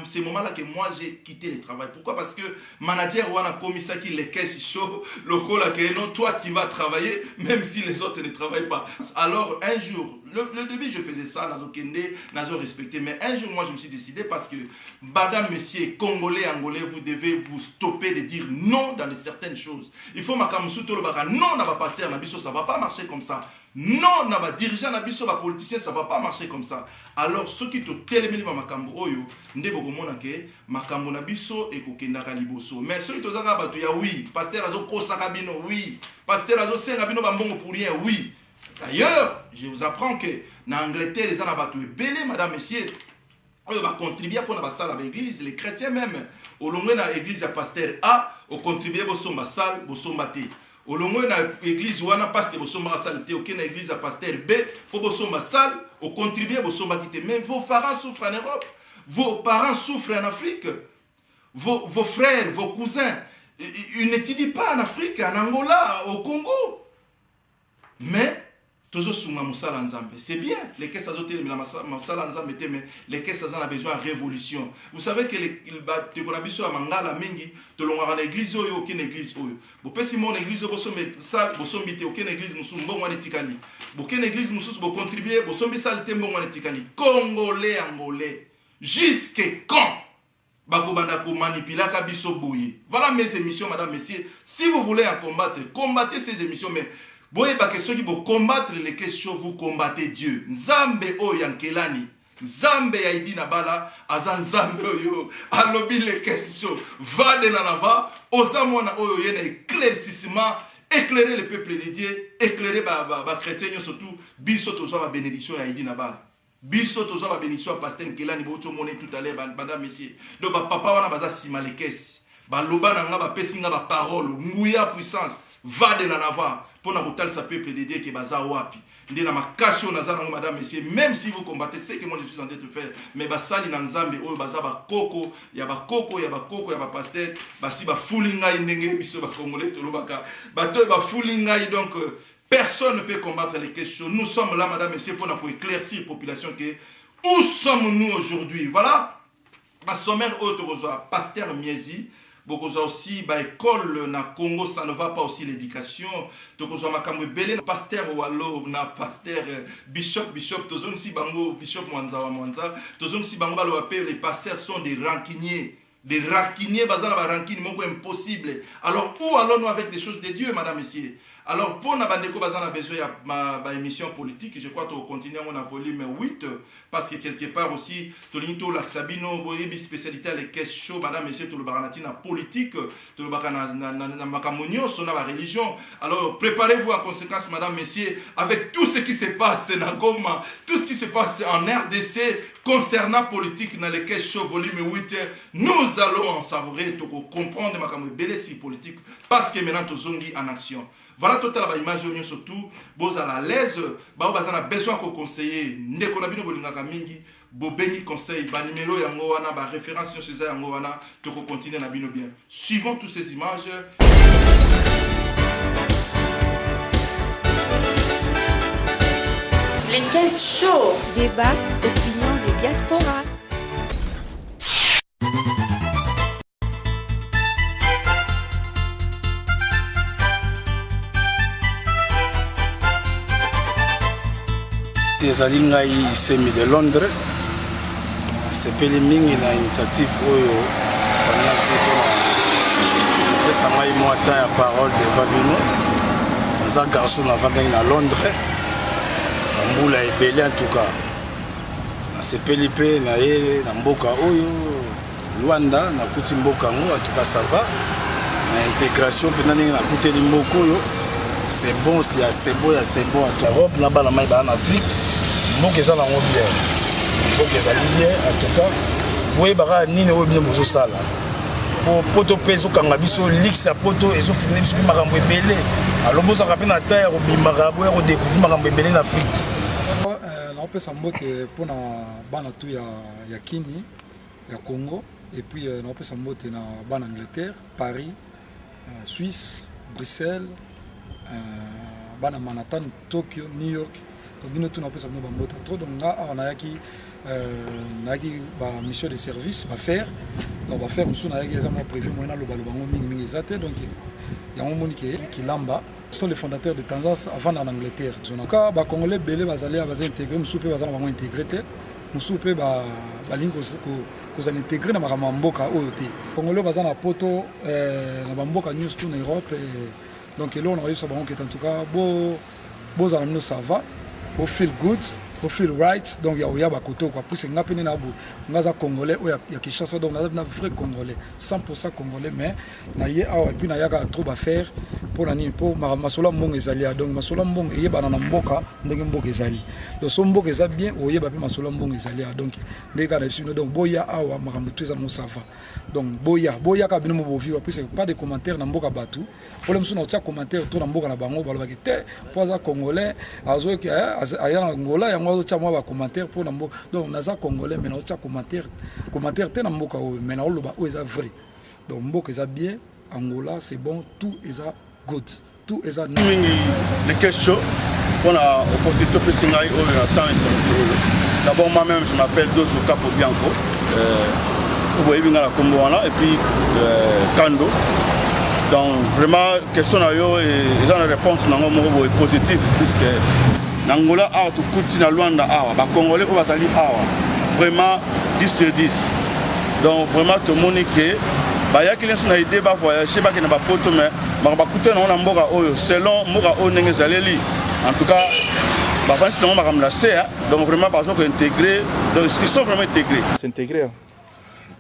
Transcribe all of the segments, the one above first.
ces moments-là que moi j'ai quitté le travail. Pourquoi? Parce que manager ou un commissaire qui les caisse chaud, le col non, toi tu vas travailler même si les autres ne travaillent pas. Alors un jour, le début je faisais ça, nazo respecté, mais un jour moi je me suis décidé parce que madame, messieurs, congolais, angolais, vous devez vous stopper de dire non dans certaines choses. Il faut makamusu to le baka non na ba pasteur na biso, ça va pas marcher comme ça. Non, na ba dirigeant na biso ba politicien, ça va pas marcher comme ça. Alors ceux qui te télémeni ba makambo oyo nde bokomona ke makambo na biso ekokenda ka liboso. Mais ceux qui to zaka batu ya oui, pasteur azo kosaka bino oui, pasteur azo senga bino ba mbongo pour rien oui. D'ailleurs, je vous apprends que en Angleterre les gens na batu belé madame messieurs on va contribuer pour la salle avec l'église, les chrétiens même. Au long de l'église à pasteur A, on contribue pour son salle, pour son maté. Au long de l'église où on a pasteur pour son salle, aucune église à pasteur B, pour son salle, on contribue pour son maté. Mais vos parents souffrent en Europe, vos parents souffrent en Afrique, vos frères, vos cousins, ils n'étudient pas en Afrique, en Angola, au Congo. Mais c'est bien, les caisses mais les caisses ont besoin de révolution. Vous savez que les église, aucune église, aucune église, Congolais, Angolais, jusqu'à quand? Voilà mes émissions, madame, messieurs. Si vous voulez en combattre, combattez ces émissions, mais boye ba question qui vous combattre les questions, vous combattez Dieu. Nzambe o yankelani, Nzambe ya idina bala, azan Nzambe oyo, alobi les questions, va de nanava, ozamona oyo yena éclaircissement, éclairer le peuple de Dieu, éclairer ba chrétien surtout, biso tozo la bénédiction ya idina bala. Biso tozo la bénédiction pasteur Nkelani bocho moné tout à l'heure madame messieurs. Donc papa wana baza sima les caisses. Ba loba na nga ba pesinga ba parole, nguya puissance, va de nanava. Pour na botal sa peuple de Dieu qui baza wapi ndé na makasio na zana madame messieurs, même si vous combattez ce que moi je suis en train de faire, mais basali na nzambe oyo baza ba koko ya ba pasteur basi ba fulinga ndenge biso ba congolais to lobaka bato ba fulinga donc personne ne peut combattre les questions. Nous sommes là madame messieurs pour éclaircir la population que où sommes-nous aujourd'hui. Voilà ma sommaire autre pasteur Miezi. Beaucoup aussi, école na Congo, ça ne va pas aussi l'éducation. Donc, on a pasteur Wallo, na pasteur bishop, tozon si bango, bishop Mwanza, tozon si bango, les pasteurs sont des rancuniers. Des rancuniers, bazar la rancune, impossible. Alors, où allons-nous avec les choses de Dieu, madame, messieurs? Alors, pour Nabandeko Bazan a besoin de ma émission politique, je crois que nous continuons à volume 8, parce que quelque part aussi, Tolinito, Laksabino, Boyebi, spécialité à les questions, madame, messieurs, tout le baranati na politique, tout le baranati na makamonio, son la religion. Alors, préparez-vous en conséquence, madame, messieurs, avec tout ce qui se passe dans Goma, tout ce qui se passe en RDC, concernant politique dans les questions volume 8, nous allons en savourer, comprendre makamonio, belesi politique, parce que maintenant, tout zongi en action. Voilà total la image surtout vous à l'aise ba bazana besoin ko conseiller ndeko na bino bolingaka mingi bo bengi conseil ba numéro yango wana ba référence sur ces yango wana to ko continuer na bino bien. Suivons toutes ces images. Les caisses chauds, débat, opinion des diasporas. ezali ngai semi de Londres sepeli mingi na initiative oyo fanazi mpona pesa ngai mwa ta ya parole devant bino naza garçon navandaki na Londres mbula ebele en tout cas nasepeli mpe na ye na mboka oyo Luanda nakuti mboka yango en tout cas ça va na intégration mpe na ndenge nakuteli mboka oyo c'est bon, c'est assez beau, c'est bon. L'Europe, là-bas, la maille en Afrique, donc ils sont bien. Donc ils sont bien, en tout cas. Oui, bah, ni ne voulez pas ça là. Pour poto peso quand abiso lix à poto et so finir sur marambo belé. Alors vous avez na terre au bimarabo et au découvrir marambo belé en Afrique. On peut s'en moquer pour na bana tout ya Kini, ya Congo et puis on peut s'en moquer na bana Angleterre, Paris, Suisse, Bruxelles. Bana Manhattan, Tokyo, New York, donc bino tout na pesa bino bambota trop donc nga on a qui ba mission de service ba faire donc ba faire musu na yaki eza mo prévu mo na loba bango mingi ezate donc yango moni ki lamba sont les fondateurs de Tendance avant en Angleterre. Donc ba congolais belé bazali baza intégrer musu pe bazana bango intégrer te musu pe ba lingo ko za intégrer na makama mboka oyo te. Congolais bazana poto na bamboka news to Europe donc là on a réussi à bango que en tout cas bo za nous ça va, bo feel good, bo feel right donc ya ba koto quoi pour nga pene na bo ngaza congolais o ya Kinshasa donc na vrai congolais 100% congolais mais na ye awa puis na yaka trop à faire pour nani pour masola mbongo ezali donc masola mbongo eyeba na mboka ndenge mboka ezali donc so mboka eza bien oyeba pe masola mbongo ezali donc ndeka na biso donc boya awa makambo tuza no sava donc boya ka bino mo vivre puis pas de commentaires na mboka batu pour le musu na tia commentaire to na mboka na bango balobaki te pour za congolais azo ki aya na Angola ya ngo tia mo ba commentaire pour na mboka donc naza congolais mais na tia commentaire te na mboka o mais na loba o eza vrai donc mboka eza bien Angola c'est bon tout eza good tout eza les questions pour la opportunité de Singaï au temps. D'abord moi-même je m'appelle Dosso Capo Bianco et puis Kando. Donc vraiment question à yo et ils ont une réponse positive puisque Angola a tout coûté na Luanda awa ba congolais ko bazali awa vraiment 10 sur 10. Donc vraiment tout le monde que ba ya kile sona idée ba voyager ba ke na ba poto mais ba coûter na mboka oyo selon mboka o ndenge zaleli en tout cas ba fansi na ba kamlase donc vraiment parce que intégrer donc ils sont vraiment intégrés. S'intégrer.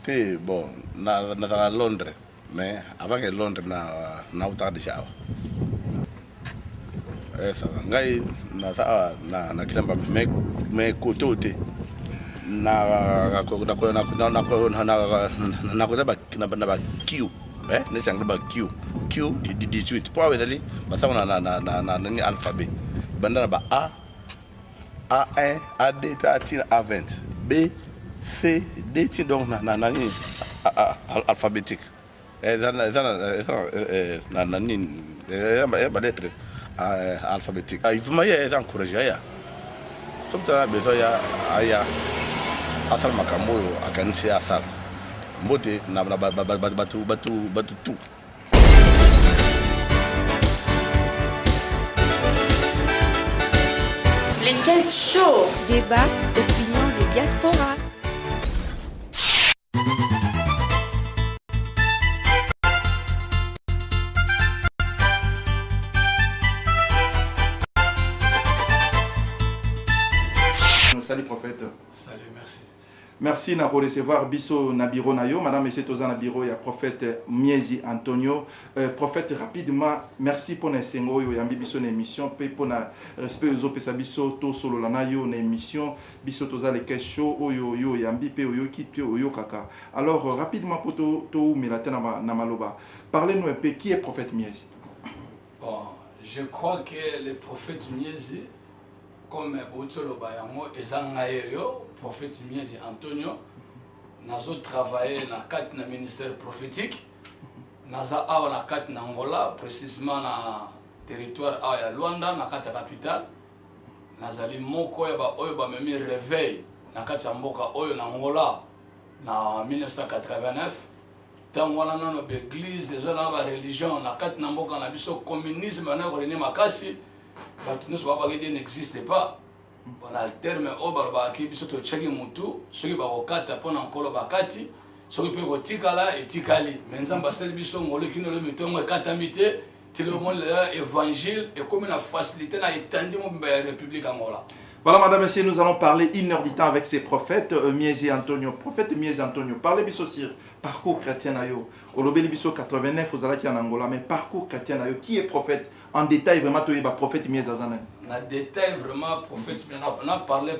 Té bon na Londres mais avant que Londres na uta déjà. Ça ngai na kilamba mais côté na Q ne sang ba Q 18 pour aller basa na ni alphabet banda ba A1 A2 A20 B C D T donc na ni alphabétique na ni ba lettre alphabétique il faut m'aider encourager ya somta besoin ya asal makamoyo akanisi asal mbote na batu tout. Les 15 shows. Débat, opinion des diasporas. Salut prophète. Salut, merci. Merci na recevoir biso na bureau na yo madame monsieur toza na bureau ya prophète Miezi Antonio prophète rapidement merci pour na sengo yo yambi biso na émission pe pour na respect zo pesa biso to solo na yo na émission biso toza les questions oyo yo yambi pe oyo ki oyo kaka alors rapidement pour to melata na maloba parlez-nous un peu qui est prophète Miezi. Bon, je crois que le prophète Miezi comme Botolo Bayango et Zangayo, prophète Miezi Antonio, nous avons travaillé dans le ministère prophétique, nous avons na Angola, précisément dans le territoire de Luanda, dans la capitale. Nous avons même réveil dans la Angola en 1989. Tant que nous avons l'église, nous avons la religion, nous avons le communisme, nous avons le makasi. Nous n'existe pas. On a le terme Obarba qui est au Tchèque Moutou, ceux qui ont quatre pour encore Bakati, ceux qui peuvent Tikala et Tikali. Mais nous avons celle qui ont le Katamité, le monde évangile et comme une facilité à étendre la République Angola. Voilà, madame, messieurs, nous allons parler 1 heure du temps avec ces prophètes, Miezi Antonio. Prophète Miezi Antonio, parlez biso sur parcours chrétien nayo. Olobeli biso 89 aux Alaki en Angola, mais parcours chrétien nayo. Qui est prophète en détail vraiment toi ba prophète Miezi Antonio? En détail vraiment prophète, on a parlé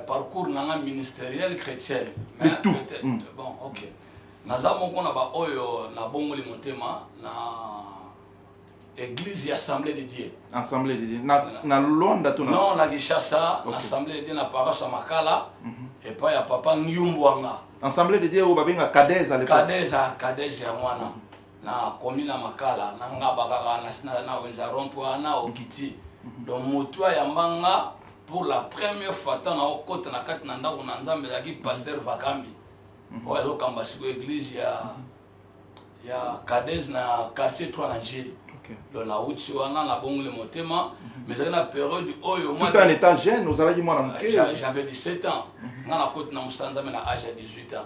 parcours ministériel chrétien. Mais tout. Bon, ok. Nazamo kona ba oyo na bongo li motema na Église et Assemblée de Dieu. Assemblée de Dieu. Na Luanda tu na. Non, na Kinshasa, okay. Assemblée de Dieu na paroisse Makala et pas ya papa Nyumbwanga. Assemblée de Dieu au babinga Kadeza le Kadeza ya mwana. Na commune Makala, na ngabaka na wenza rompo na okiti. Donc motua ya mbanga pour la première fois tant na côté na kati na ndako na nzambe zaki pasteur Vakambi oyo azokamba siko église ya Kadez na quartier 3 na Njili le na uti wana na bongo le motema mais dans la période oyo moi tout en étant jeune nous allons dire moi j'avais 17 ans na na côté na musanza mais na âge de 18 ans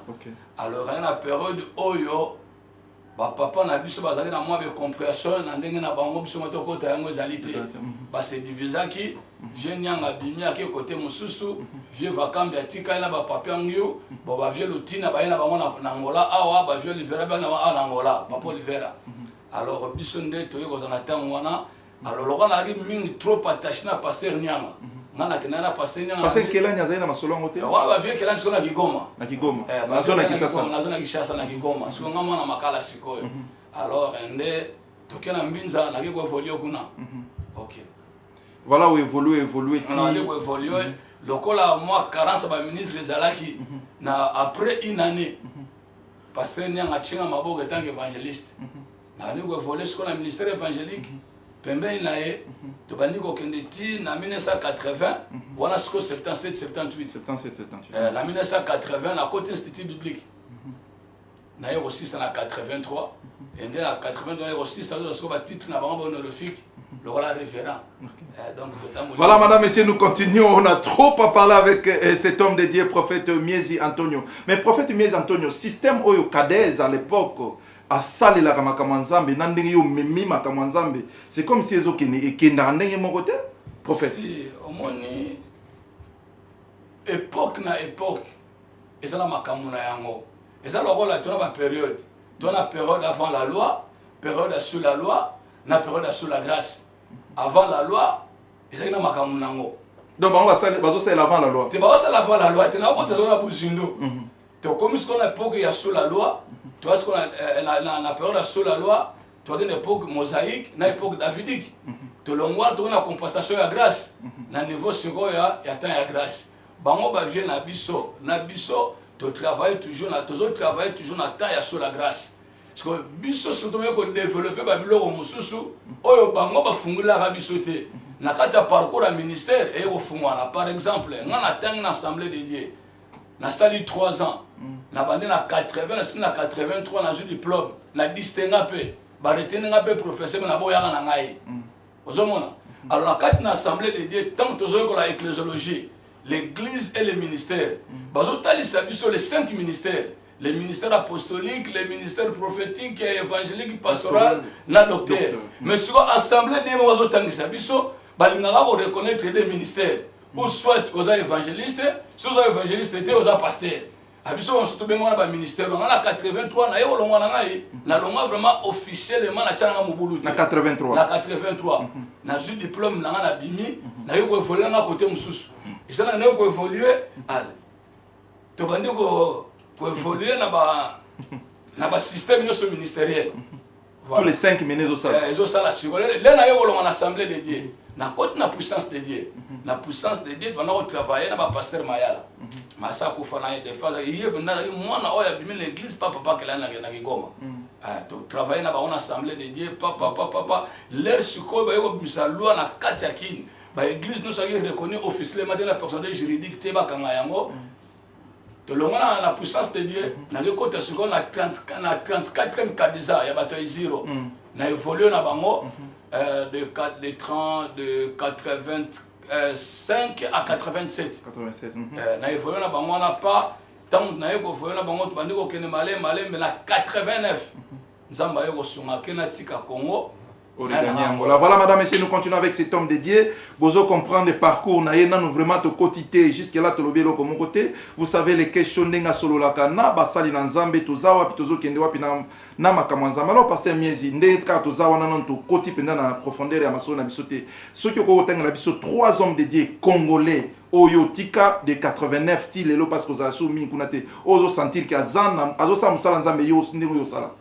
alors dans la période oyo ba papa na biso bazali na moi be compréhension na ndenge na bango biso moto kota yango ezalité ba se divisaki vieux nyanga bimi ake côté mususu vieux Vakambi atika na ba papa ngyo bo ba vieux Lutina ba na bango na Angola awa ba vieux Livera ba na Angola papa Livera alors biso nde toyo ko na temps wana alors lokana ari mingi trop attaché na pasteur nyanga ngana kenana pasteur nyanga parce que kelani azali na masolongo te wa ba vieux kelani siko na Kigoma na zona Kisasa na zona Kishasa na Kigoma siko ngama na makala sikoyo alors ende tokena mbinza na kiko evoluer kuna OK voilà où évoluer on a évoluer lokola moi 40 ba ministre ezalaki na après une année pasteur nyanga chinga maboko tant qu'évangéliste na ni ko évoluer sur le ministère évangélique pembeni na ye to bandi ko kende ti na 1980 wana siko 77 78 la 1980 na côté institut biblique na ye aussi ça na 83 et dès la 82 aussi ça doit siko ba titre na bango honorifique le voilà révérend donc voilà madame messieurs nous continuons on a trop à parler avec cet homme de Dieu prophète Miezi Antonio mais prophète Miezi Antonio système oyo Kadez à l'époque a salé la Ramakamwanzambe, n'andenge yo memi Makamwanzambe. C'est comme si ils ont qu'endandenge mon côté, prophète. Si, au moins, époque na époque, ils ont la Makamuna yango. Ils ont le rôle de la période. Dans la période avant la loi, période sous la loi, la période sous la grâce. Avant la loi, ils ont la Makamuna yango. Donc, on va faire avant la loi. Tu vas faire avant la loi, tu n'as pas besoin de bougindo. Tu comme ce qu'on a époque, il y a sous la loi. Tu vois ce qu'on a la période sous la loi, tu as une époque mosaïque, une époque davidique. Tu l'envoies, tu as une compensation à grâce. Na niveau second, il y a tant à grâce. Bango ba vient na biso, tu travailles toujours na tant à sous la grâce. Parce que biso surtout que développer ba biloko mususu, oyo bango ba fungula ka biso te. Na kati parcours à ministère et au fungwana par exemple, ngana tang na assemblée de Dieu. Na sali 3 ans. Na bande na 80 na 83 na ju diplôme na distinga pe ba retenir pe professeur na boya na ngai ozomona alors la carte na assemblée de Dieu tant toujours que la ecclésiologie l'église et le ministère bazo talisa biso les 5 ministères les ministères apostoliques les ministères prophétiques évangéliques pastoral na docteur mais sur assemblée de Dieu bazo tangisa biso balingaka ko reconnaître des ministères ou soit aux évangélistes soit aux évangélistes et aux pasteurs abiso on surtout bengo na ministère on a 83 na yo longa na ngai na longa vraiment officiellement na changa mobulu na 83 na ju diplôme na na bimi na yo ko évoluer na côté mususu isana na yo ko évoluer ale to bandi ko évoluer na ba système no ministériel tous les 5 minutes au ça ils ont ça la circulaire là na yo longa na assemblée de Dieu na côté na puissance de Dieu la puissance de Dieu on a travailler na ba pasteur Mayala masa kufana de fa yeye bina mwana oya bimi l'église papa que là na Kigoma to travailler na ba on assemblée de Dieu papa leur siko ba yo bisa loi na kati ya kini ba église nous ça reconnu officiellement la personnalité juridique te ba kanga yango to longa la puissance de Dieu na le côté siko na 34e kadisa ya bato zero na évolué na bango de 85 à 87. Na évolué na bango na pas tant na évolué na bango to bandiko kene malé mais na 89 nzamba yoko sunga kena tika Congo. Voilà, madame, messieurs, nous continuons avec cet homme de Dieu. Vous comprendre le parcours, nous vraiment te quotité jusque là, tu le comme côté. Vous savez les questions de solo la kana, basali na nzambe, tozawa, pitozo kende wapi na makamwanzamba. Alors, pasteur Miezi, nde ka tozawa na non to koti penda na profondeur ya masolo na bisote. Ceux qui ont na biso 3 hommes de Dieu congolais. Oyo tika de 89 ti lelo parce que za soumi kunate. Ozo sentir que azana, azo sa musala nzambe yo ndingo yo sala.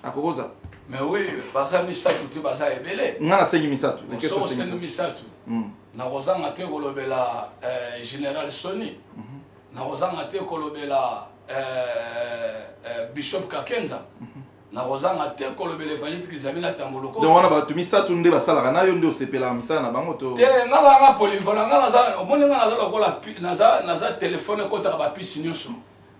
Akokoza. Mais oui, basa misatu ti basa ebele. Ngana sengi misatu. So sengi misatu. Na kozanga te kolobela général Soni. Na kozanga te kolobela Bishop Kakenza. na rozanga te kolobe l'évangile qui s'appelle la tamboloko donc wana batumi satunde basala na yo ndio sepela misala na bango to te ngala nga polyvalent ngala za omoni ngala za lokola naza téléphone ko ta ba pisi nyoso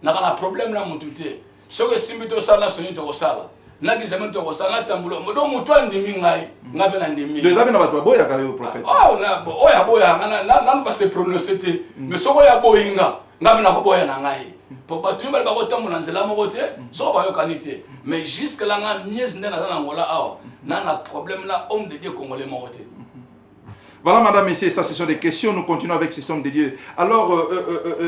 na kana problème na mutu te soko simbi to sala soni to sala na kizame to sala tambulo modo mutu andimi ngai ngabe na ndimi les amis na bato boya ka yo prophète na oya boya na ba se prononcer te mais soko ya boyinga ngabe na ko boya na ngai pour battu ba ko tambola nzela mo te so ba yo kanité mais jusque là nga mies ndena na ngola awa na problème na homme de Dieu congolais mo te. Voilà, madame, messieurs, ça, ce sont des questions. Nous continuons avec ces hommes de Dieu. Alors,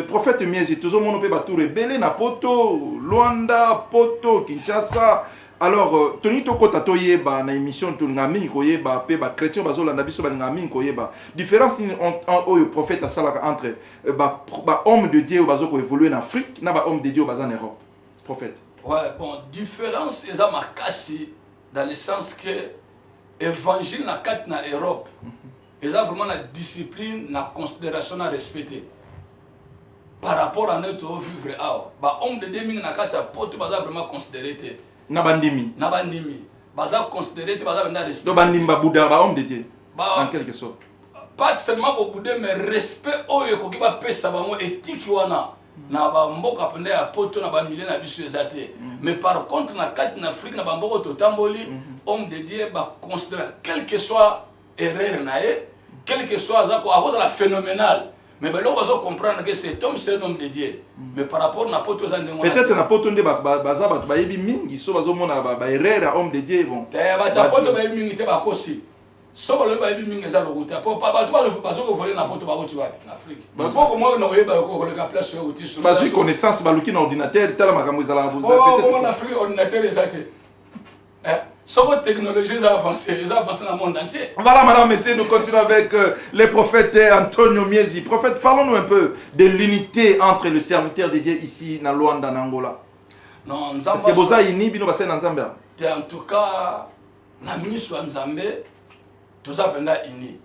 prophète Miezi, tout le monde peut battre rebelle, na Poto, Luanda, Poto, Kinshasa. Alors, Tony Toko Tato Yeba, na émission, tu n'as ko yeba, pe ba chrétien bazola na biso ba ngami ko yeba. Différence entre le prophète Asala entre ba homme de Dieu bazo ko évoluer en Afrique, na ba homme de Dieu bazo en Europe. Prophète. Ouais, bon, différence est à makasi dans le sens que évangile na kat na Europe. Ils ont vraiment la discipline, la considération à respecter. Par rapport à notre vivre, bah homme de demi na kata poto baza vraiment considéré. Nabandimi. Nabandimi. Baza considéré, baza vraiment respecté. Donc bandimba Bouddha, bah homme de Dieu. En quelque sorte. Pas seulement au Bouddha, mais respect oyo ko kiba pesa bango éthique wana. Na ba mboka pende ya poto na ba milé na biso ezate. Mais par contre na kati na Afrique na ba mboko to tamboli, homme de Dieu ba considérer quel que soit erreur nae, quel que soit ça, à cause de la phénoménale. Mais ben là, on va comprendre que cet homme, c'est un homme de Dieu. Mais par rapport à n'importe quoi, peut-être n'importe où, baza ba yebi mingi, so bazo mona ba erreur homme de Dieu bon. Ba n'importe ba yebi mingi te ba kosi. So ba yebi mingi za lokuta. Po ba tu ba so ko voler n'importe ba kotu wapi en Afrique. Faut que moi na yeba ko le place yo uti so. Ba ju connaissance ba luki na ordinateur, tala makambo za la boza peut-être. Oh, en Afrique ordinateur exacté. Sur votre technologie, ils ont avancé dans le monde entier. Voilà, madame, messieurs, nous continuons avec le prophète Antonio Miezi. Prophète, parlons-nous un peu de l'unité entre le serviteur de Dieu ici, dans Luanda, en Angola. Non, parce que vous avez une bino en Zambie. En tout cas, la ministre en Zambie, tout ça pendant ini.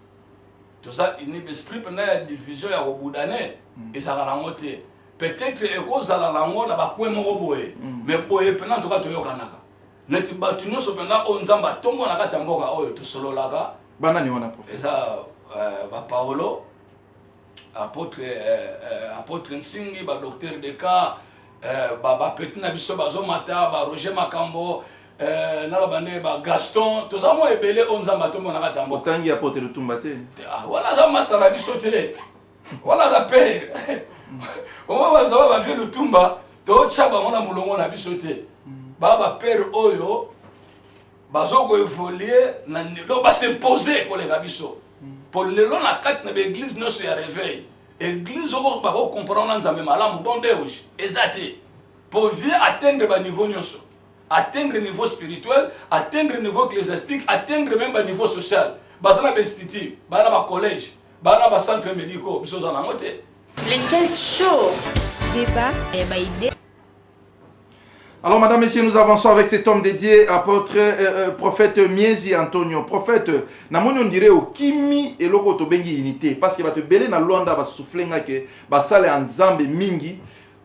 Tout ça ini, l'esprit pendant la division, il y a au bout d'année, et ça va l'engoter. Peut-être que les causes à la langue, la bakoué moroboé, mais boé pendant tout cas, tu y a neti batu nyonso penda o nzamba tongo na kati ya mboka oyo tosololaka bana ni wana prophète eza ba Paolo apôtre Nsingi ba docteur de cas ba petit na biso bazomata ba Roger Makambo na la bande ba Gaston to za mo ebele o nzamba tongo na kati ya mboka tangi apôtre Lutumba te wala za master na biso tele wala za père o ba vie Lutumba to chaba mona mulongo na biso te Baba père oyo bazoko évoluer na ndo ba s'imposer ko le kabiso pour le long na kat na l'église no se réveil église oko ba ko comprendre nzambe malamu bonde oji ezate pour bien atteindre ba niveau nyonso atteindre niveau spirituel atteindre niveau ecclésiastique atteindre même ba niveau social bazana ba institut bana ba collège bana ba centre médicaux biso za na ngote les 15 show débat et ba idée. Alors, madame, messieurs, nous avançons avec cet homme de Dieu, apôtre, prophète Miezi Antonio. Prophète, on dirait au Kimi et loko to bengi unité. Parce que va te belé na Luanda, va souffler que va sale en Zambé mingi,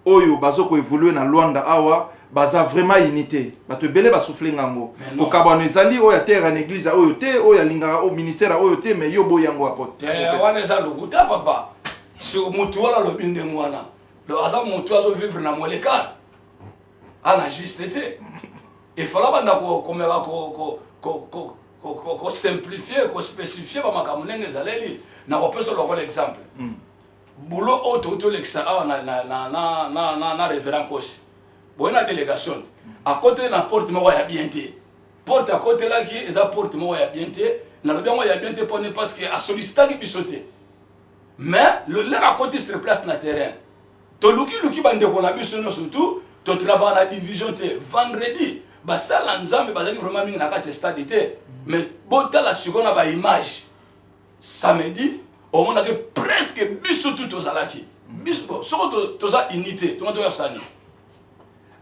oyo bazoko évoluer na Luanda awa, baza vraiment unité. Va te belé va souffler ngango. Au Kabano ezali oya terre en église oyo te, oya linga au ministère oyo te, mais yo boyango apôtre. Wana eza lokuta papa. Sur mutu wala lo binde mwana. Le asa mutu azo vivre na moleka. Ana juste été. Il fallait qu'on simplifier, qu'on spécifier par ma camonne zaleli. Na repose sur l'exemple. Boulot auto l'exemple na révérend coach. Bonne délégation. À côté de la porte moi ya bienté. Porte à côté là qui est la porte moi ya bienté. Na le bien moi ya bienté parce que à solliciter qui bisoté. Mais le là à côté se place na terrain. To luki bande ko na biso surtout. Tu travailles à la division vendredi. Bah ça l'ensemble bazali vraiment mingi na kati stade té. Mais bota la seconde ba image. Samedi, au monde que presque biso tout aux alaki. Biso so to za unité, to to sani.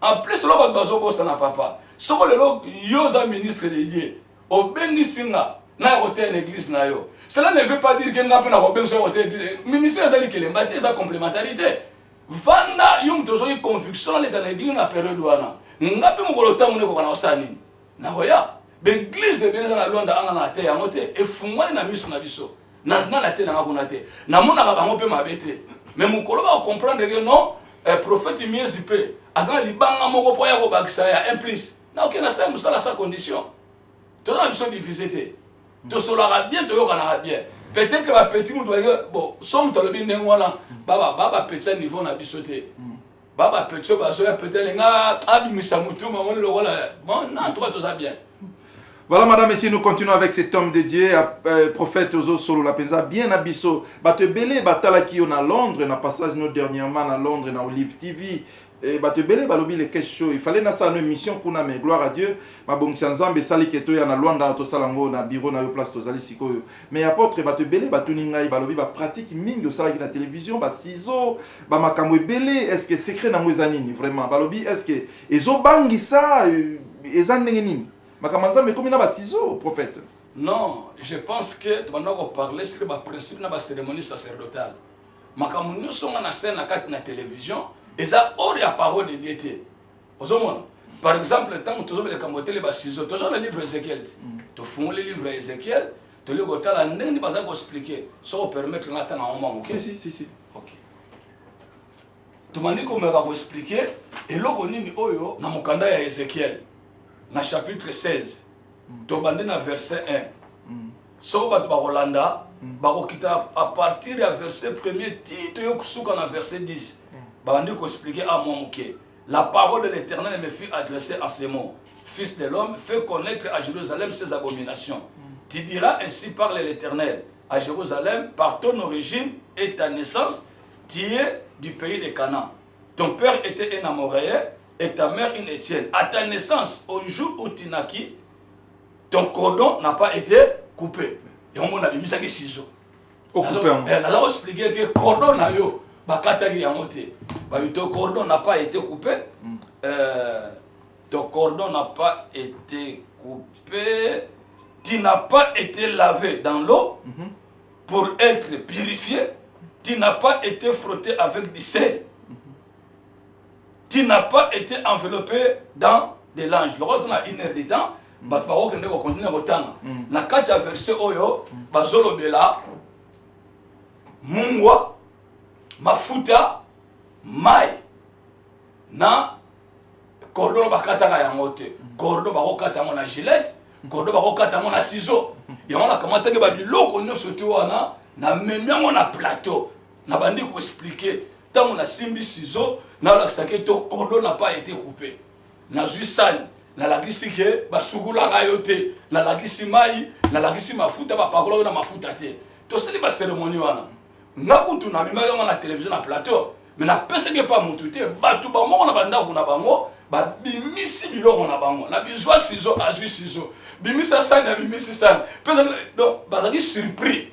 En plus lo ba bazo bossa na papa. So le lo yo za ministre de Dieu. Au bengi singa na hôtel l'église na yo. Cela ne veut pas dire que nga pena ko bengi so hôtel. Ministère zali que les matières sa complémentarité. Vanda yum tozo conviction dans l'église na période wana ngapi mukolo tamu ne ko kana osani na hoya l'église beleza na Londres anga na te yango te efungwani na miso na biso na na te na ngakuna te na mona ka bango pe mabete mais mukolo ba comprendre que non prophète miezi pe azana libanga moko po ya ko bakisa ya implice na okena sa musala sa condition to na biso divisé te to solara bien to yokana bien peut-être que ba petit mutu bon somme to lobi ndengwana baba petit niveau na biso te baba petit bazo ya peut-être nga abimisa mutu mamoni lokola bon na to to ça bien. Voilà, madame, messieurs, nous continuons avec cet homme de Dieu, prophète Ozo Solo Lapenza, bien abisso. Bate belé, batala qui on a Londres, na passage nous dernièrement à Londres, na Olive TV. Bate belé, balobi les questions. Il fallait na sa mission pour na mais gloire à Dieu. Ma bon nzambe sali keto ya na Luanda to salango na bureau na yo place to zali sikoyo. Mais apôtre bate belé, batuninga balobi ba pratique mingi au sala na télévision, ba ciseaux, ba makambo belé. Est-ce que secret na mwezanini vraiment? Balobi est-ce que ezo bangi ça ezanengeni? Mais comme il a ciseaux, prophète. Non, je pense que tu vas parler sur le principe de la cérémonie sacerdotale. Makamunyo sont en scène na télévision et ça hors la parole de Dieu. Par exemple, tant que tu as les camotés les ciseaux, tu as le livre Ézéchiel. Tu fais le livre Ézéchiel, tu le goûtes là, tu ne vas pas expliquer. Ça va permettre de t'attendre un moment. Si. Ok. Tu m'as dit comment on va expliquer et là on est oyo na mukanda ya Ézéchiel. Na chapitre 16 tobande na verset 1 soko bato bakolanda bakokita à partir du verset 1er titre yokusuka na verset 10 babandi ko expliquer à moi moké la parole de l'Éternel me fut adressée en ces mots: fils de l'homme, fais connaître à Jérusalem ses abominations. Tu diras ainsi parle l'Éternel à Jérusalem: par ton origine et ta naissance tu es du pays de Canaan, ton père était un Amoréen et ta mère une Étienne. À ta naissance, au jour où tu naquis, ton cordon n'a pas été coupé. Et on a mis ça qui ciseaux. On a expliqué que le cordon n'a ton cordon n'a pas été coupé. Ton cordon n'a pas été coupé. Tu n'as pas été lavé dans l'eau pour être purifié. Tu n'as pas été frotté avec du sel. Tu n'as pas été enveloppé dans des langes. Le retour a une heure de temps, tu vas continuer au temps. Na katia verset oyo, bazolo bela, mungwa, mafuta, mai, na cordon bakata ka yangote, cordon bakata na gilet, cordon bakata na ciseau. Et on a commenté que babiloko no soto wana na memyango na plateau, na bandi ko expliquer. Tant on a simbi ciseaux, na la to cordon n'a pas été coupé. Na zuisani, na la gisi ke ba sugula rayote, na la gisi mai, na la gisi mafuta ba pakola na mafuta te. To seli ba cérémonie wana. Na kutu na mimaka na télévision na plateau, mais na pese ke pas mututé, ba tu ba mo na banda kuna bango, ba bimisi biloko na bango. Na bizwa ciseaux, azui ciseaux. Bimisa sani, bimisi sani. Pese donc ba zaki surpris.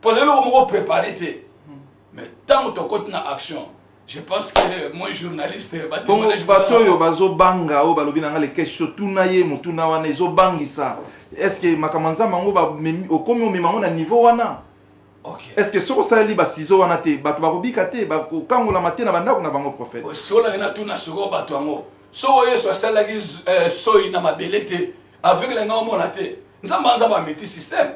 Posez-le comment préparer te. Mais tant que tu as une action, je pense que moi, journaliste, bazo banga o balobi nanga les questions tunaye mutuna wana ezo bangisa. Est-ce que makamanza mango ba okomi o mimango na niveau wana? OK. Est-ce que soko sali ba ciseaux wana te bato ba kobika te ba kangola matena banda kuna bango prophète? Si on a na tuna soko bato ngo. So yeso sala ki soyi na mabelete avec les ngamo na te. Nzamba nzamba meti système.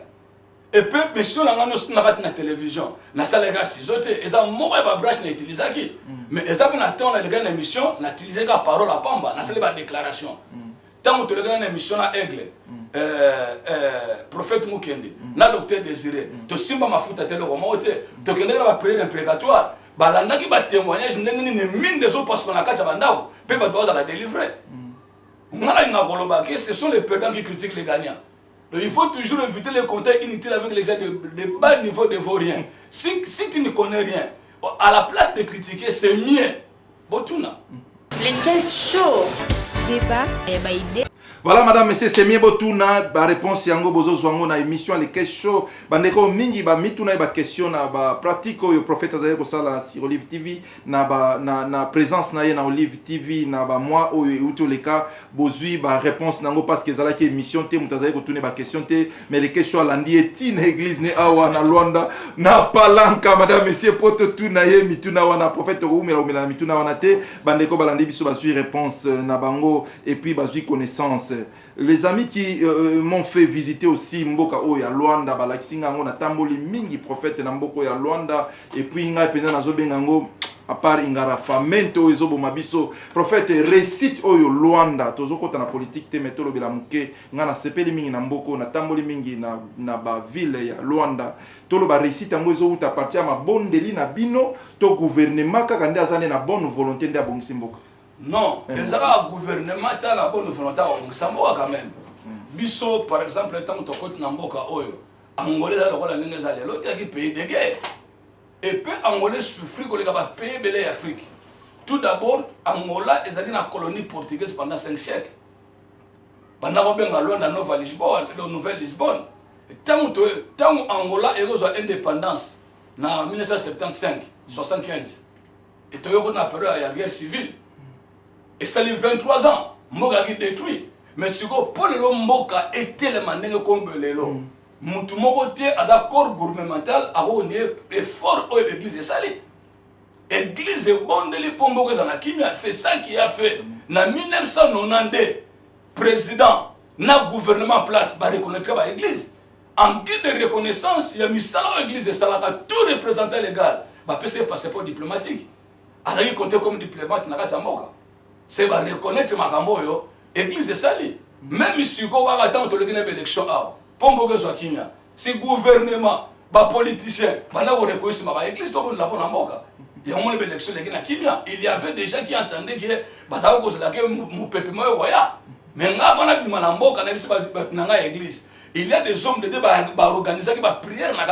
Et puis, monsieur, on a la télévision, on a les ciseaux, ils ont mort et branche n'a utilisé qui. Mais ils ont attend les gars émission, on a utilisé la parole à Pamba, on a la déclaration. Tant que les gars émission à Aigle, prophète Mukendi, na docteur Désiré, to simba mafuta tele romote, to kende la prière imprécatoire, balanda qui ba témoignage ndenge ni mine des autres parce qu'on a kacha bandao, pe ba doza la délivrer. On a une agoloba que ce sont les perdants qui critiquent les gagnants. Donc, il faut toujours éviter les contacts inutiles avec les gens de bas niveau de vaurien. Si tu ne connais rien, à la place de critiquer, c'est mieux. Botuna. Les questions. Débat et idée. Voilà, madame, monsieur, c'est mieux botuna, ba réponse yango bozo zwango na émission les questions, bandeko mingi ba mituna ba question na ba pratique yo prophète Azaïe ko sala sur Olive TV na ba na présence na ye na Olive TV na ba moi ou tous les cas bozui ba réponse nango parce que zala ki émission te mutazaïe ko tourner ba question te mais les questions à l'andi eti na église ne awa na Luanda na palanka madame monsieur poto tuna ye mituna wana prophète umela mituna wana te bandeko balandi biso bazui réponse na bango et puis bazui connaissance. Les amis qui m'ont fait visiter aussi Mboka Oya Luanda, Balaksinga na tamboli mingi prophète na Mboko ya Luanda et puis nga pena na zobengango à part ingara famento ezobo mabiso prophète récite oyo Luanda tozokota na politique te metolo bela muke nga na sepeli mingi na Mboko na tamboli mingi na ba ville ya Luanda tolo ba récite ngo ezo uta partir ma bondeli na bino to gouvernement kaka nde azane na bonne volonté nde abongisi Mboka. Non, les arabes gouvernement ont la bonne volonté quand même. Bisso, par exemple, tant que tu as Namboka Oyo, Angolais a le rôle de l'autre qui paye des guerres. Et puis Angolais souffrir que les gars payer belé Afrique. Tout d'abord, Angola est une colonie portugaise pendant 5 siècles. Pendant que Angola dans Nouvelle-Lisbonne, tant que Angola est indépendance en 1975, 75, et tu as eu la guerre civile. Et ça fait 23 ans, Mboka qui détruit. Mais si Paul Mboka était le manège comme Belelo, Moutoumoko a un corps gouvernemental à effort de l'église est salée. L'église est bonne de l'Ipomboka Zanakimia. C'est ça qui a fait. En 1992, président, le gouvernement en place, va reconnaître l'église. En guise de reconnaissance, il y a mis ça à l'église et ça a tout représentant légal. Il y a un passeport diplomatique. Il y a compté comme diplomate dans la Mboka. C'est va reconnaître Makamboyo, l'église est salie. Même si on va attendre une élection, si le gouvernement, les politiciens, l'église, il y a une élection, il y avait des gens qui entendaient que mais il y a des hommes de Dieu qui organisent des prières dans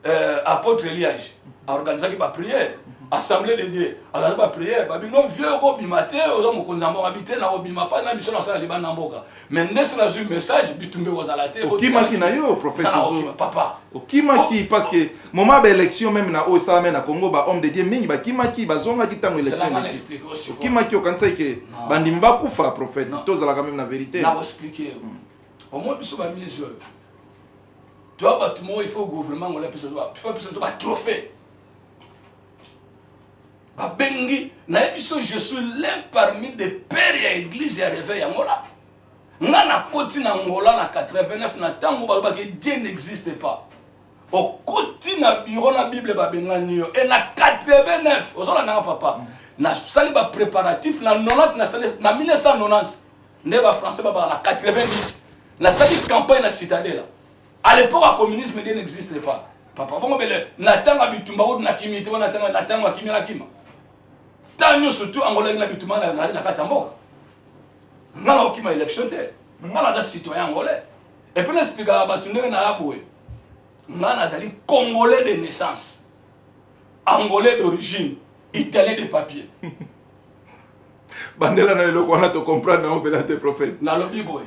la apôtre Eliage a organisé des prières. Assemblée de Dieu, alors la prière, non vieux au bimaté, aux hommes qu'on a habité dans le bimapa, dans la mission de Liban Namboka. Mais n'est-ce pas un message, bitumbe aux alatés, qui m'a qui n'a eu, prophète papa. Qui m'a qui, parce que moment d'élection, même na au Salamé, na Congo, homme de Dieu, mingi, qui m'a qui, zonga qui t'a élection. C'est la mal expliqué aussi. Qui m'a qui, au Kansai, que Bandimba Koufa, prophète, tous à la quand même la vérité. N'a pas expliqué. Au moins, il faut que tu vois, il faut au gouvernement, il faut que tu trophée. Babengi, je suis l'un parmi des pères et l'église et réveil Angola. Na côté Angola na 89 na tango ba que Dieu n'existe pas. Au côté na bureau na Bible babengani et na 89, ozola na papa. Na sali ba préparatif na 90 na 1990. Ne ba français ba na 90. Na sali campagne na citadelle. À l'époque le communisme n'existait pas. Papa bon bele na tanga bitumba na kimité na tanga kimira kima. Tant surtout Angola na bituma na Katamboka. Ngala okima élection te. Ngala za citoyen angolais. Et puis l'expliquer à Batunde na aboué. Ngala zali congolais de naissance. Angolais d'origine, italien de papier. Bandela na loko na to comprendre na obela te prophète. Na lobi boy.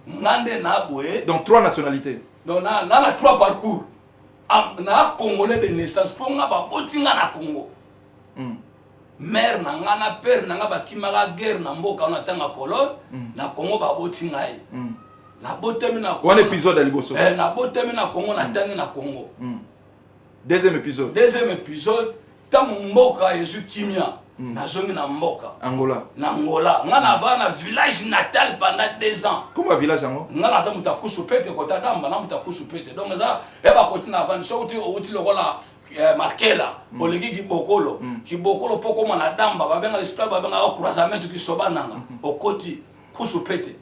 Ngande na aboué. Donc 3 nationalités. Donc na 3 parcours. Na congolais de naissance pour nga ba botinga na Congo. Mère nanga na père nanga bakimaka guerre na mboka na tanga colonne na Congo ba botinga ye na botemi na Congo. Quel épisode à Liboso? Na botemi na Congo na tangi na Congo. Deuxième épisode. Deuxième épisode tamu mboka Yesu kimia na zongi na mboka Angola. Na Angola nga na va na village natal pendant 2 ans. Comment village ango? Nga na za mutakusu pete kota damba na mutakusu pete. Donc za eba kotina va so uti lokola Makela, Olegi Kibokolo, Kibokolo poko manadamba, babenga l'esprit babenga au croisement qui sobananga, au côté, Kousupete.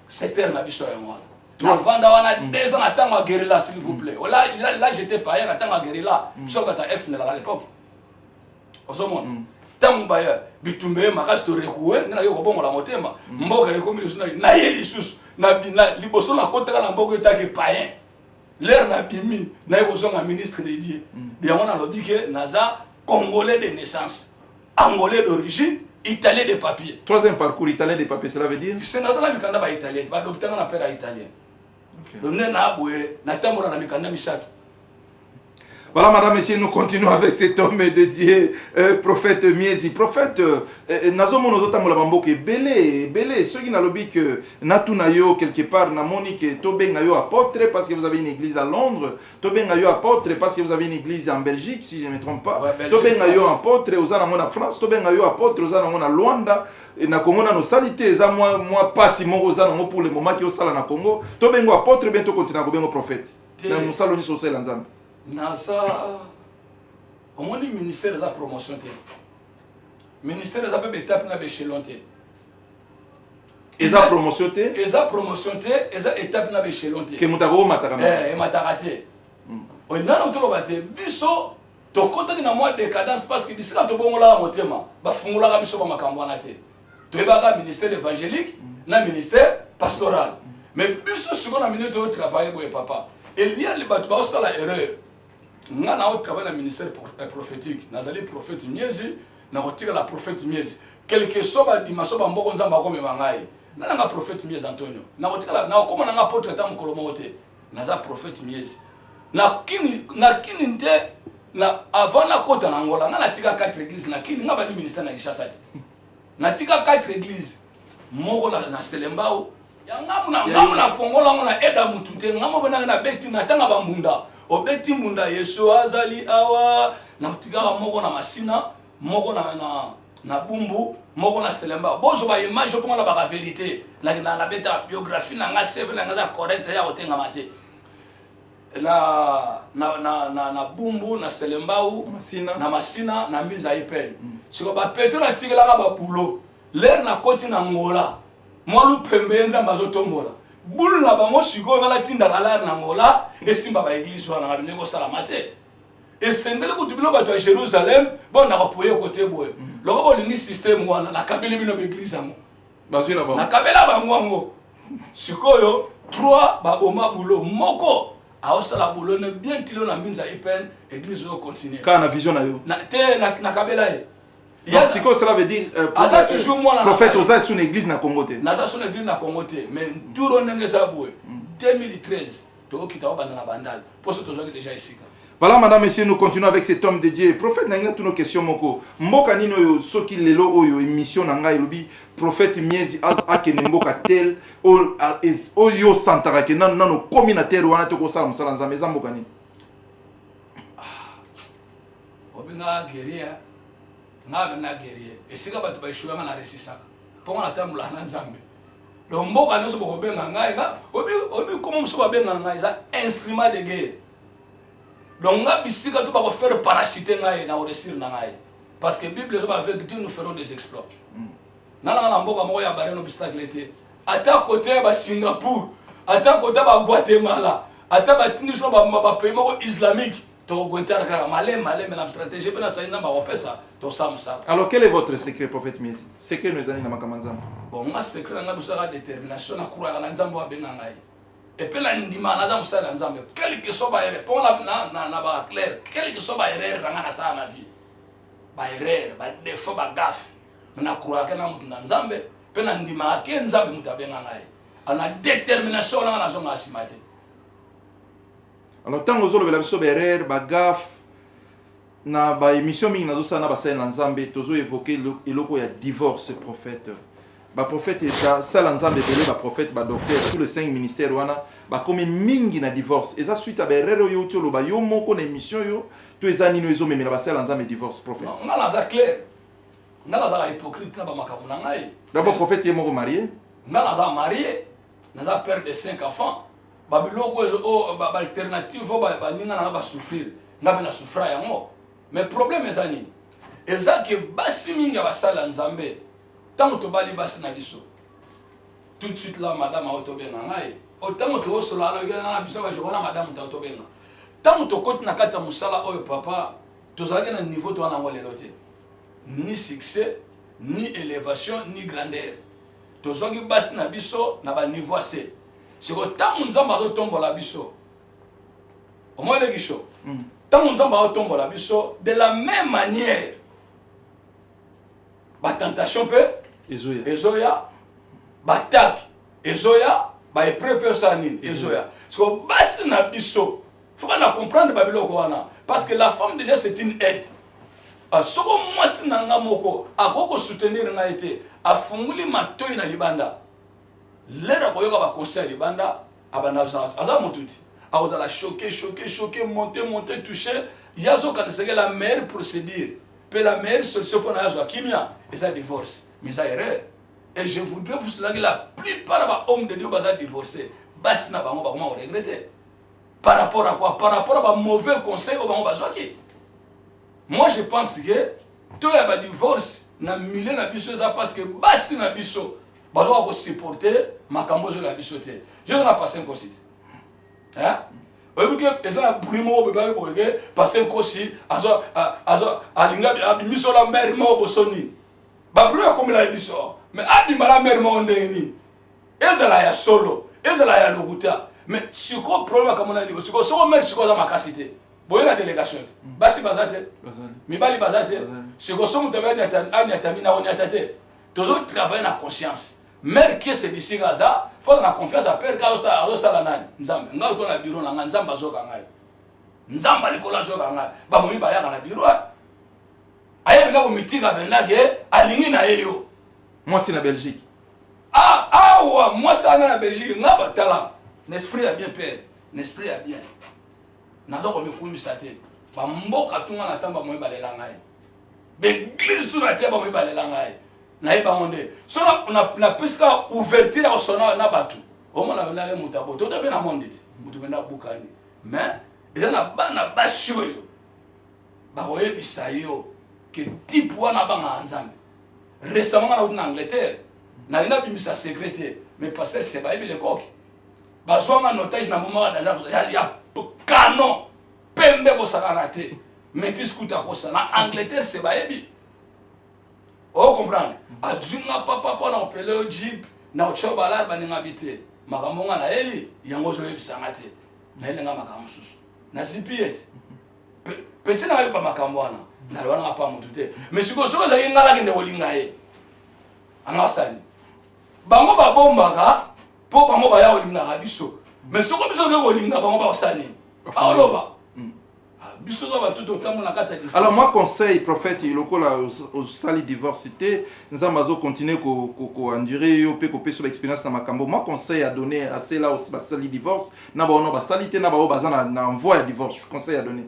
Secteur na biso ya moi. Na vanda wana 2 ans attendre à guérilla s'il vous plaît. Là j'étais païen attendre à guérilla, so bata F à l'époque. Osomon. Tangu baya bitumbe makasi to rekoué, na yo bongo la motema. Mboka ekomi na yeli sus, na liboso na kotaka na mboka etaki païen. L'air n'a bimi, n'a pas un ministre dédié. Et on a dit que Naza, Congolais de naissance, Angolais d'origine, italien de papier. Troisième parcours italien des papiers, cela veut dire? C'est dans la mikanda ba italien, ba docteur na père italien. Donc na boye na tambola na mikanda misato. Voilà, madame, messieurs, nous continuons avec cet homme dédié, prophète Miezi. Prophète, nazomo nozota mola bamboke, belé, ceux qui n'a lobby que natunayo quelque part, namoni que tobengayo apôtre parce que vous avez une église à Londres, tobengayo apôtre parce que vous avez une église en Belgique, si je ne me trompe pas, tobengayo apôtre aux en France, tobengayo apôtre aux en Luanda, et na Congo na nos salités, ça moi pas si mon aux pour le moment qui au sala na Congo, tobengo apôtre bientôt continuer à gobengo prophète. Na musaloni social ensemble. Nasa au moins le ministère de la promotion ministère de la étape na échelon eza promotion te eza étape na échelon ke mutako mataka matarate on a notre bate biso to kota na mois de cadence parce que bisika to bongola motema ba fungula ka biso ba makambo na te to ebaka ministère évangélique na ministère pastoral mais biso siko na minute to travailler boye papa il y a les batu ba la erreur nga na travailler na ministère prophétique nazali prophète Miezi na kotika la prophète Miezi quelque soit ba dimanche ba mboko nzamba ko mema ngai na nga prophète Miezi Antonio na kotika na koma na apôtre ta mukolo mote naza prophète Miezi na kini nte na avant na kota na Angola na tika 4 églises na kini nga ba ni ministère na Kinshasa na tika 4 églises moko na Selembao ya ngamu na fongola ngona eda mutute ngamu bana na beti na tanga ba mbunda obeti mbunda Yesu azali awa na tika moko na Masina moko na Bumbu moko na Selemba bozo ba image ko la ba vérité na beta biographie na nga save na nga correct ya otenga mate na Bumbu na Selembao na Masina na Mbinza Ipel siko ba peto na tigela ba bulo l'air na koti na Ngola mwalu pembe nzamba zo tombola bulu na bango siko ngala tinda l'air na Ngola esimba ba église wana na bineko sala mate esengele kutubilo bato ya Jérusalem bon na kopoye côté boye loko bolingi système wana na kabeli bino église ngo bazina ba na kabela bango ngo sikoyo 3 ba oma bulo moko aosala bulo ne bien tilo na Mbinza Ipen église yo continuer kana vision na yo na te na kabela e siko cela veut dire prophète oza sur une église na Congo te naza sur une église na Congo te mais turo ndenge za boye 2013 to kita obanda na bandal pour ce tozo déjà ici. Voilà, madame, messieurs, nous continuons avec cet homme de Dieu. Prophète, nous avons toutes nos questions. Mboka nino yo soki lelo oyo émission nanga elobi prophète Miezi az akene mboka tel oyo santara ke nano communautaire wana to ko sala musala nzambe za mboka ni. Obinga guerrier. Ngabe na guerrier. Esika batu ba ishuga na resisa. Ponga na tambula na nzambe. Donc mboka nso boko benga ngai nga obi comment mso ba benga ngai za instrument de guerre. Donc, on va faire parachuter na réussir na ngai parce que Bible va faire que nous ferons des exploits. Na mboka moko ya bareno obstacle était ata côté ba Singapour, ata côté ba Guatemala, ata ba tindisho ba pays moko islamique to gontara ka malé mais la stratégie pena sa ina ba opesa to samsa. Alors quel est votre secret prophète Miezi? Secret nous ani na makamanzamba. Bon, ma secret nga busaka détermination na croire na nzambo wa benga ngai. Et puis la ndima na za musala nzambe quel que soit ba erreur pour na ba clair quel que soit ba erreur na sa na vie ba erreur ba défaut ba gaffe na croire que na mutu na nzambe pe na ndima ke nzambe mutabenga ngai ana détermination na zo ngasimate. Alors tant ozolo bela biso ba erreur ba gaffe na ba émission mingi na zo sana ba sa na nzambe tozo évoquer eloko ya divorce prophète. Ba prophète eza sala nzambe belé ba prophète ba docteur tous les 5 ministères wana ba comme mingi na divorce eza suite à ba erreur yo tolo ba yo moko na émission yo to eza nino ezo memela ba sala nzambe divorce prophète non na za clair na za hypocrite na ba makamu na ngai d'abord prophète yemo marié na za marié na za père de 5 enfants ba biloko o ba alternative ba ninga na ba souffrir ngabe na souffra yango mais problème ezani eza ke basi mingi ba sala nzambe. Tant que tu basi na biso tout de suite là madame a otobenga ngai autant que tu osola na biso ba jona madame ta otobenga tant que tu côté na kata musala oyo papa tozalaki na niveau to na ngolelo te ni succès ni élévation ni grandeur tozoki basi na biso na ba niveau assez c'est que tant nzamba otombola biso au moins le gisho tant nzamba otombola biso de la même manière batentation mpe Ezoya. ezoya bataki ezoya baépreuve mpe osala nini ezoya so basi na biso foka na comprendre babiloko wana parce que la femme déjà c'est une aide soko mwasi na nga moko akoki kosoutenir ngai te afunguli matoi na libanda lere akoyoka baconseil ya libanda abanda aza motu ti akozala choqué monter toucher ye azokanisaki la meilleure procédure mpe la meilleure solution mpona ye azwa kimia eza divorce mais eza erreur et je voudrais vous souligner la plupart ya bahomme de Dieu baza divorcé basi na bango bakoma koregrete par rapport à quoi? Par rapport à mauvais conseil au bango bazwaki. Moi je pense que tout le divorce na milieu na biso ça parce que basi na biso bazo ko supporter makambo zo la biso te. Je na passer un kosi. Hein? Obi que ezana brimo beba boke passer un kosi azo alinga biso la mère mo bosoni. Ba brimo comme la biso. Mais abi mala mère mo ndeni. Ezala ya solo, ezala ya lokuta. Mais si quoi problème comme on a dit, si quoi son mère si quoi dans ma capacité. Boye la délégation. Basi bazate. Mi bali bazate. Si quoi son devait na on atate. Toujours travailler na conscience. Mère qui c'est ici gaza, faut na confiance à père ka ça la nani. Nzambe. Nga to na bureau na nzamba zo ka ngai. Nzamba likola zo ka ngai. Ba mo ba ya na bureau. Aya bina ko mitika bena ke alingi na yeyo. Moi c'est na Belgique. Ouais, moi ça na Belgique nga batala. L'esprit a bien peur, l'esprit a bien. Nazo ko mekumi sate. Ba mboka tunga na tamba moyi balela ngai. L'église tout na te ba moyi balela ngai. Na yeba monde. So na peska ouverture au sona na batu. O mona bana le mutabo. To be na monde ti. Mutu bena bukani. Mais eza na bana basio yo. Ba oyebisa yo que type wana banga nzambe. Récemment na Angleterre. Na ina bimisa secrétaire, mais pasteur c'est ba ebi le coq. Bazwanga notage na moment ya canon pembe ko sakana te metis kuta ko sana Angleterre c'est baebi o comprendre adjunga papa na opele jeep na ochobala baninga bite makamonga na eli yango zo yebisanga te na elenga makambo susu na zipiet petit na ba makambo wana na wana pa mutu te mais siko soko za ngala kende olinga ye anga sani bango ba bombaka pour bango ba ya olinga biso mais soko biso ke olinga bango ba osani aloba biso ba tout autant na kata distance. Alors moi conseil prophète lokola au sali divorcité nzamba zo continuer ko endurer yo pe ko pe sur l'expérience na makambo moi conseil à donner à cela aussi ba sali divorce na ba ono ba salité na ba o bazana na envoi à divorce conseil à donner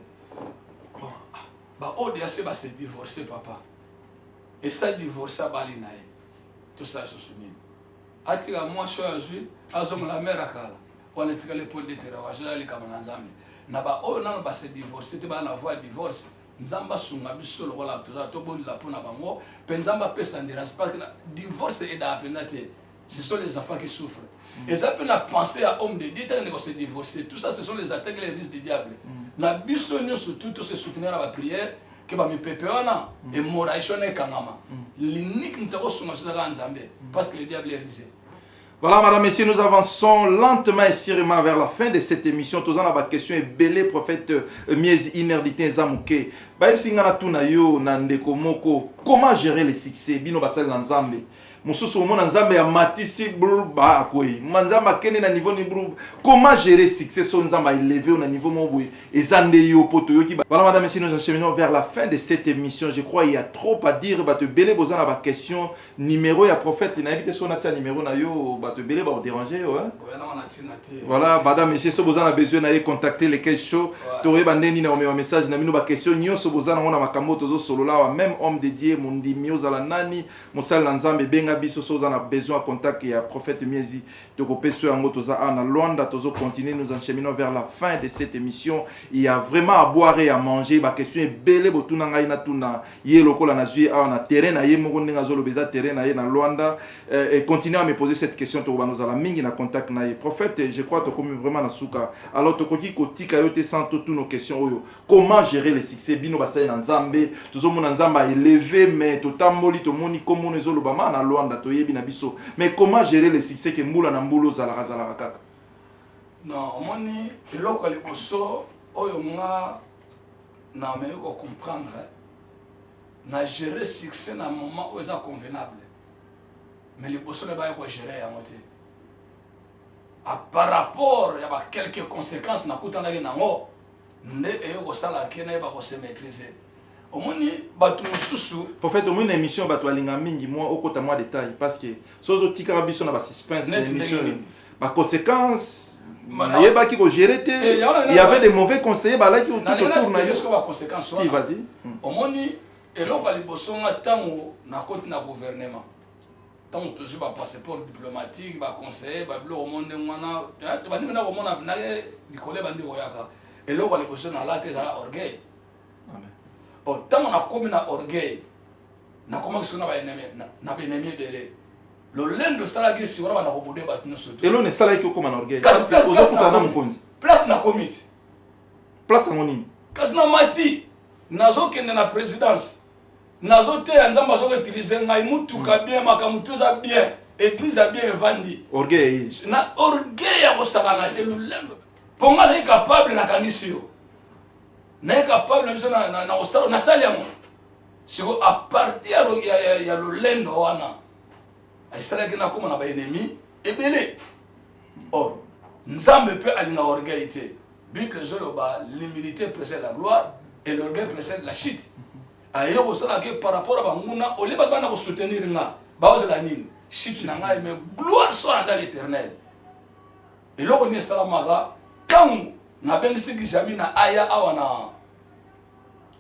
ba o de assez ba se divorcer papa et ça divorcer bali nae tout ça se souvient atika moi so azu azom la mère akala on est les points de terre wa jali kama nzambe na ba o na ba se divorcer te ba na voie divorce nzamba sunga biso lokola to boli la pona bango pe nzamba pesa ndira parce que divorce est da penate ce sont les enfants qui souffrent et ça peut la penser à homme de Dieu quand se divorcer tout ça ce sont les attaques les risques du diable na biso nyo surtout se soutenir à la prière que ba mi pepeona et moration e kangama l'unique mtako sunga sala nzambe parce que le diable est risé. Voilà, madame, messieurs, nous avançons lentement et sérieusement vers la fin de cette émission. Tous en avons question et belé prophète Miezi Inerdité Zamouké. Baïb Singana Tunayo, Nandeko Moko, comment gérer le succès? Bino Basel Nzambe. Moussousou Mon Nzambe a matisi Brouba Akoi. Manzamba Kene na niveau ni Broub. Comment gérer le succès? Son Nzamba élevé au niveau Moboui. Et Zande Yo Poto Yoki. Voilà, madame, messieurs, nous acheminons vers la fin de cette émission. Je crois qu'il y a trop à dire. Bah, te belé Bozan a question. Numéro, il y a prophète. Il y a invité son numéro na yo. Bah, te belé, bah, déranger. Voilà, madame, messieurs, si vous avez besoin d'aller contacter les caisses show. Tu aurais bandé na un message. Na mino ba question. Nyo so Bozan on a makambo tozo solo là. Même homme dédié. Mundi Mio Zalanani. Moussal Nzambe Benga. Biso on a besoin de contact et à prophète Miezi de Kopeso en Motoza en Luanda tozo continuer nous enchaînons vers la fin de cette émission. Il y a vraiment à boire et à manger. Ma question est belle botuna ngai na tuna ye lokola na jui na terrain na ye moko ndinga zolo beza terrain na ye na Luanda et continuer à me poser cette question to ba nous ala mingi na contact na ye prophète je crois to comme vraiment na suka alors to koki kotika yo te sans toutes nos questions oyo comment gérer le succès bino basai na Nzambe tozo mona Nzamba élevé mais to tamboli to moni comme on ezolo bama na Luanda mais comment gérer le succès que Moula Nambulo Zalara kaka? Non, moni, et là, quand les bosso, oyo nga, na me ko comprendre, na gérer succès na moment où c'est convenable mais les bossons ne pas gérer à moitié par rapport à quelques conséquences na kutana ke nango nde ko sala ke na ba ko se maîtriser omoni batu mususu pour fait au moins une émission batu alinga mingi moi au kota moi détail parce que sozo tika biso na ba suspense l'émission ba conséquences na yeba ki ko gérer te il y avait des mauvais conseillers ba là qui autour na qu'est-ce que ba conséquences si vas-y omoni eloko liboso nga tango na côté na gouvernement tant toujours ba passeport diplomatique ba conseiller ba bilo monde ngwana to ba ni na ko mona na likole ba ndi oyaka eloko liboso na la te za orgueil oh tant on a comme na orgueil na comment que na ba ennemi na ba ennemi belé le lendo sala ki si wana na ko bodé ba tino soto elo ne sala ki comme na orgueil parce que ozo kutana mkonzi place na comité place ngoni kasi na mati nazo kende na présidence nazo te nzamba zo utiliser ngai mutuka bien makamutuza bien église a bien vandi orgueil na orgueil ya kosakana te lulendo ponga c'est capable na kanisio na capable na osala na sali yango siko à partir ya lulendo wana aisala kina koma na ba ennemi ebele or nzambe pe alinga orgueil te bible zoloba l'humilité précède la gloire et l'orgueil précède la chute ayo kosala ke par rapport à banguna ole ba bana ko soutenir nga ba ozela nini chute na ngai mais gloire soit dans l'éternel et loko ni salamaka tangu na bengisi kijami na aya awana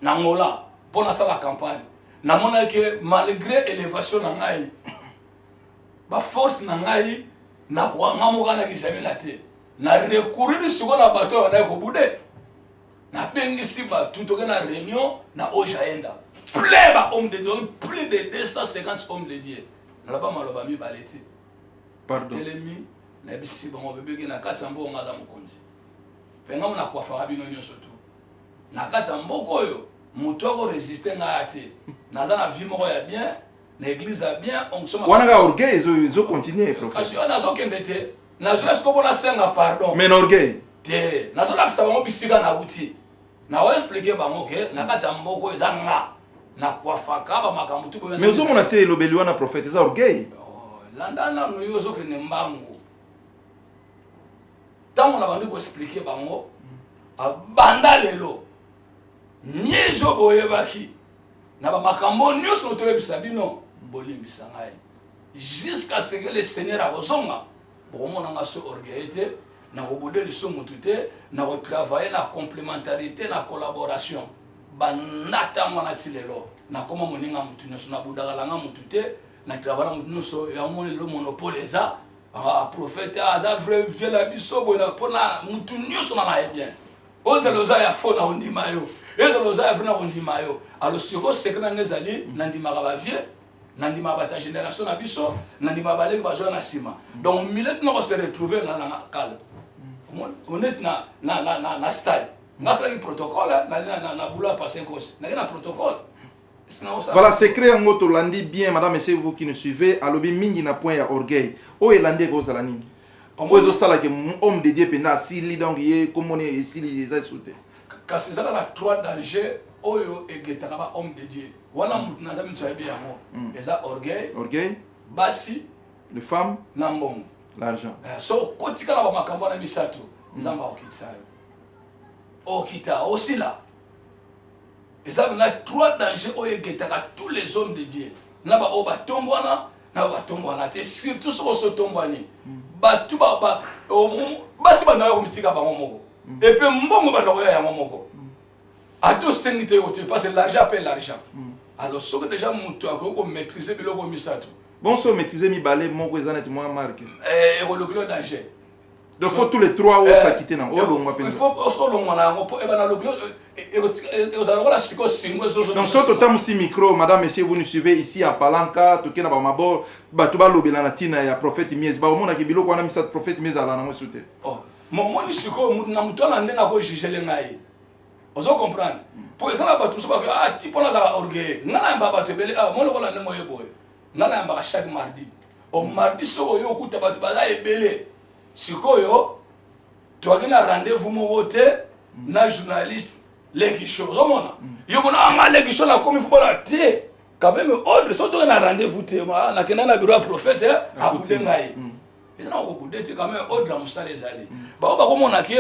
na ngola pour na sala campagne na mona ke malgré élévation na ngai ba force na ngai na ko ngamoka na kijami la te na recourir sur la bateau na ko bude na bengisi ba tout na réunion na ojaenda plein ba homme de Dieu plus de 250 hommes de Dieu na ba maloba mi baleti pardon telemi na bisi bango bebeki na katsambo ngaza mukonzi penga mona kwa fara bino nyoso tu na katsambo koyo muto ko résister nga ate naza na vie moko ya bien na église a bien on soma wana ga orgueil zo continuer prophète kasi ona zo kendete na zo esko bona senga pardon mais orgueil te na zo la bango bisika na uti na wa expliquer bango ke na katsambo ko ezanga na kwa faka ba makambo tu ko mais zo mona te lobeli wana prophète za orgueil landana no yo zo ke nembango tango na bandi ko expliquer bango abanda lelo nyezo boyebaki na ba makambo nyonso no toyebisa bino bolimbisa ngai jusqu'à ce que le Seigneur a ozonga bomona nga so orgueil na ko bodeli so mutute na ko travailler na complémentarité na collaboration banata mwana tilelo na koma moninga mutu nyonso na budala nga mutute na travailler mutu nyonso ya moni le monopole eza prophète aza vrai la biso bona pona mutu nyonso na bien ozeloza ya fo na ondima yo ezeloza ya vrena ondima yo alors siko sekna ngezali na ndima ba vie na ndima ba ta génération na biso na ndima ba leki bazo na sima donc millet na ko se retrouver na kala honnête na stade ngasala ki protocole na boula passer cause na protocole. Voilà, secret en moto landi bien, madame et c'est vous qui nous suivez. Alobi mingi na point ya orgueil. O elandi go zalani. Ozo sala ke homme de Dieu pena sili donc ye comme on est sili les sauté. Quand c'est ça la trois dangers oyo egetaka ba homme de Dieu. Wala mutuna za mutsa bi yango. Eza orgueil, basi, les femmes, na mbongo, l'argent. So kotika na ba makambo na misato, nzamba okitsayo. Okita aussi là. Et ça, on a trois dangers qui tous les hommes de Dieu. Na ba oba tombwana, na ba tombwana. Et surtout sur ce tombwani. Ba tu ba basi ba na yo mitika ba momoko. Et puis mbongo ba na ya momoko. A tous sengite yo parce que l'argent appelle l'argent. Alors ce que déjà mutu ako maîtriser biloko misato. Bon so maîtriser mi balé moko ezanet moi marque. Le danger. Donc faut tous les trois ou ça quitter non. Il faut aussi longwana ngo e bana le et vous allez la siko singo zo. Donc surtout tam si micro madame messieurs vous nous suivez ici à Palanca to kena ba mabo ba to ba lobela na tina ya prophète Mies ba omona ke biloko wana misat prophète Mies ala na ngo soute. Oh mo ni siko na mutona ndenga ko juger ngai. Ozo comprendre. Pour ça la batu so ba ti pona za orgueil. Ngala mba batu bele mo lo la ngo yeboy. Ngala mba chaque mardi. O mardi so yo kuta batu ba za ebele. Sikoyo tu as un rendez-vous moté na journaliste leki show ozomona yo bona anga leki show la komi football te quand même ordre surtout na rendez-vous te na kena na bureau prophète abude ngai ezana ko bude te quand même ordre musala ezali ba ba komona ke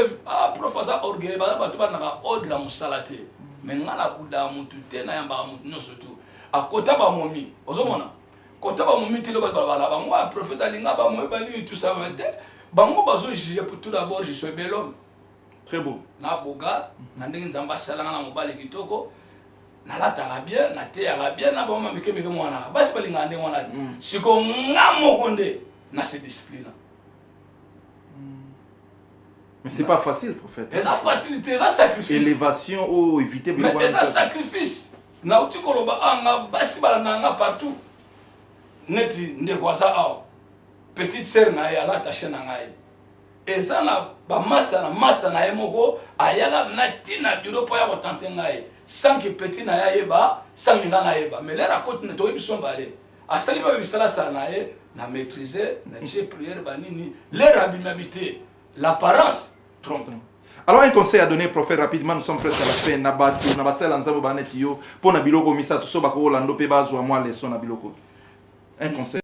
professeur orgue ba to ba na ordre musala te mais ngala buda mutu te na yamba mutu no surtout akota ba momi ozomona kota ba momi te lo ba ba moi prophète alinga ba moi ba ni tout ça va te bango bazo juger pour tout d'abord je suis bel homme très beau na boga na ndenge nzamba salanga na mobali kitoko na lataka bien na teyaka bien na bama mikemike mwana basi balinga ndenge wana siko ngamo konde na se discipline mais c'est pas facile prophète eza facilité eza sacrifice élévation ou éviter mais eza sacrifice na uti koloba anga basi balana nga partout neti ndeko aza awa petite sœur na ye aza attaché na ngai eza na masa na ye moko ayaka na tina bureau po ya kotante ngai sans que petit na ya yeba sans que nga na yeba mais l'air à côté ne toyebi so mbale asali ba bisala sa na ye na maîtriser na tie prière banini l'air abimabité l'apparence trompe. Alors un conseil à donner prophète rapidement, nous sommes presque à la fin. Nabatu nabasela nzabo baneti yo pour na biloko misato so bako lando pe bazwa moi leçon na biloko. Un conseil